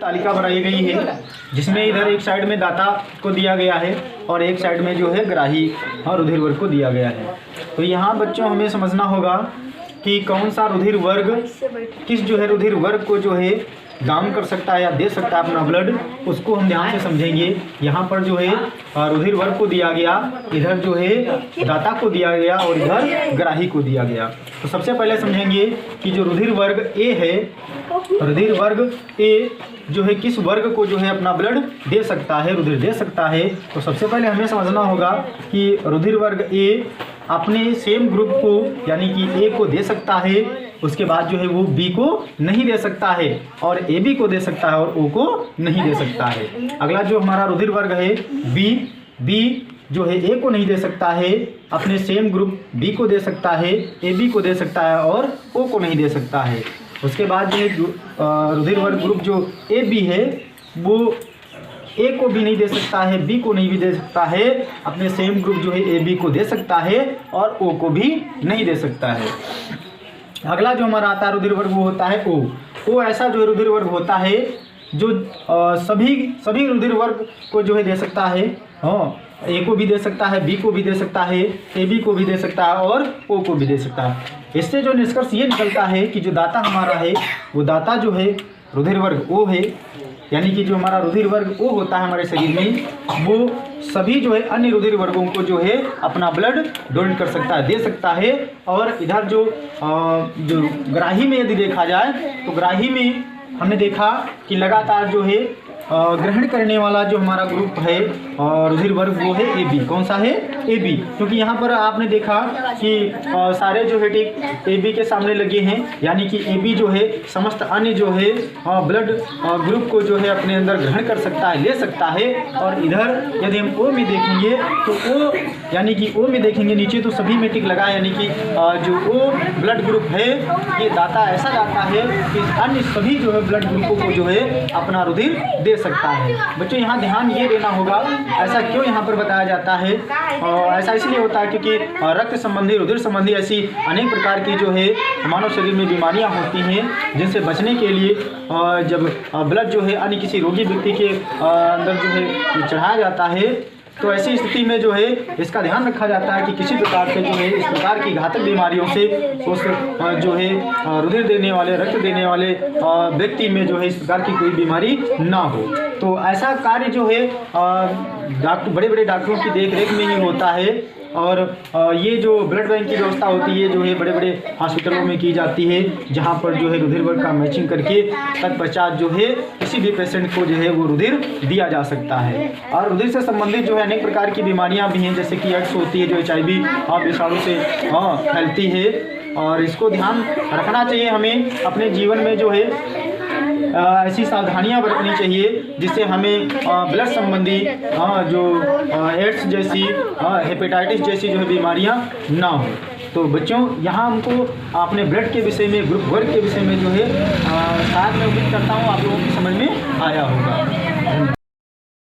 तालिका बनाई गई है जिसमें इधर एक साइड में दाता को दिया गया है और एक साइड में जो है ग्राही और रुधिर वर्ग को दिया गया है। तो यहाँ बच्चों हमें समझना होगा कि कौन सा रुधिर वर्ग किस जो है रुधिर वर्ग को जो है दान कर सकता है या दे सकता है अपना ब्लड, उसको हम ध्यान से समझेंगे। यहाँ पर जो है रुधिर वर्ग को दिया गया, इधर जो है दाता को दिया गया और इधर ग्राही को दिया गया। तो सबसे पहले समझेंगे कि जो रुधिर वर्ग ए है, रुधिर वर्ग ए जो है किस वर्ग को जो है अपना ब्लड दे सकता है, रुधिर दे सकता है। तो सबसे पहले हमें समझना होगा कि रुधिर वर्ग ए अपने सेम ग्रुप को यानी कि ए को दे सकता है, उसके बाद जो है वो बी को नहीं दे सकता है और ए बी को दे सकता है और ओ को नहीं दे सकता है। अगला जो हमारा रुधिर वर्ग है बी जो है ए को नहीं दे सकता है, अपने सेम ग्रुप बी को दे सकता है, ए बी को दे सकता है और ओ को नहीं दे सकता है। उसके बाद जो है रुधिर वर्ग ग्रुप जो ए बी है वो ए को भी नहीं दे सकता है, बी को नहीं भी दे सकता है, अपने सेम ग्रुप जो है ए बी को दे सकता है और ओ को भी नहीं दे सकता है। अगला जो हमारा आता है रुधिर वर्ग वो होता है ओ ऐसा जो रुधिर वर्ग होता है जो सभी रुधिर वर्ग को जो है दे सकता है। हाँ, ए को भी दे सकता है, बी को भी दे सकता है, ए बी को भी दे सकता है और ओ को भी दे सकता है। इससे जो निष्कर्ष ये निकलता है कि जो दाता हमारा है वो दाता जो है रुधिर वर्ग ओ है, यानी कि जो हमारा रुधिर वर्ग ओ होता है हमारे शरीर में वो सभी जो है अन्य रुधिर वर्गों को जो है अपना ब्लड डोनेट कर सकता है, दे सकता है। और इधर जो ग्राही में यदि देखा जाए तो ग्राही में हमने देखा कि लगातार जो है ग्रहण करने वाला जो हमारा ग्रुप है रुधिर वर्ग वो है ए बी। कौन सा है? ए बी, क्योंकि यहाँ पर आपने देखा कि सारे जो है टिक ए बी के सामने लगे हैं, यानी कि ए बी जो है समस्त अन्य जो है ब्लड ग्रुप को जो है अपने अंदर ग्रहण कर सकता है, ले सकता है। और इधर यदि हम ओ में देखेंगे तो ओ यानी कि ओ में देखेंगे नीचे तो सभी में टिक लगा, यानी कि जो ओ ब्लड ग्रुप है ये दाता ऐसा दाता है कि अन्य सभी जो है ब्लड ग्रुपों को जो है अपना रुधिर दे सकता है। बच्चों यहाँ ध्यान ये देना होगा, ऐसा क्यों यहाँ पर बताया जाता है? ऐसा इसलिए होता है क्योंकि रक्त संबंधी रुधिर संबंधी ऐसी अनेक प्रकार की जो है मानव शरीर में बीमारियाँ होती हैं जिनसे बचने के लिए जब ब्लड जो है अन्य किसी रोगी व्यक्ति के अंदर जो है चढ़ाया जाता है तो ऐसी स्थिति में जो है इसका ध्यान रखा जाता है कि किसी प्रकार से जो है इस प्रकार की घातक बीमारियों से उस जो है रुधिर देने वाले रक्त देने वाले व्यक्ति में जो है इस प्रकार की कोई बीमारी ना हो। तो ऐसा कार्य जो है डॉक्टर बड़े बड़े डॉक्टरों की देखरेख में ही होता है। और ये जो ब्लड बैंक की व्यवस्था होती है जो है बड़े बड़े हॉस्पिटलों में की जाती है, जहाँ पर जो है रुधिर वर्ग का मैचिंग करके तत्पश्चात जो है किसी भी पेशेंट को जो है वो रुधिर दिया जा सकता है। और रुधिर से संबंधित जो है अनेक प्रकार की बीमारियाँ भी हैं, जैसे कि एड्स होती है जो HIV विषाणु से फैलती है। और इसको ध्यान रखना चाहिए हमें अपने जीवन में जो है ऐसी सावधानियां बरतनी चाहिए जिससे हमें ब्लड संबंधी जो एड्स जैसी हेपेटाइटिस जैसी जो है बीमारियां ना हो। तो बच्चों यहाँ हमको अपने ब्लड के विषय में ग्रुप वर्ग के विषय में जो है शायद मैं उम्मीद करता हूँ आप लोगों की समझ में आया होगा।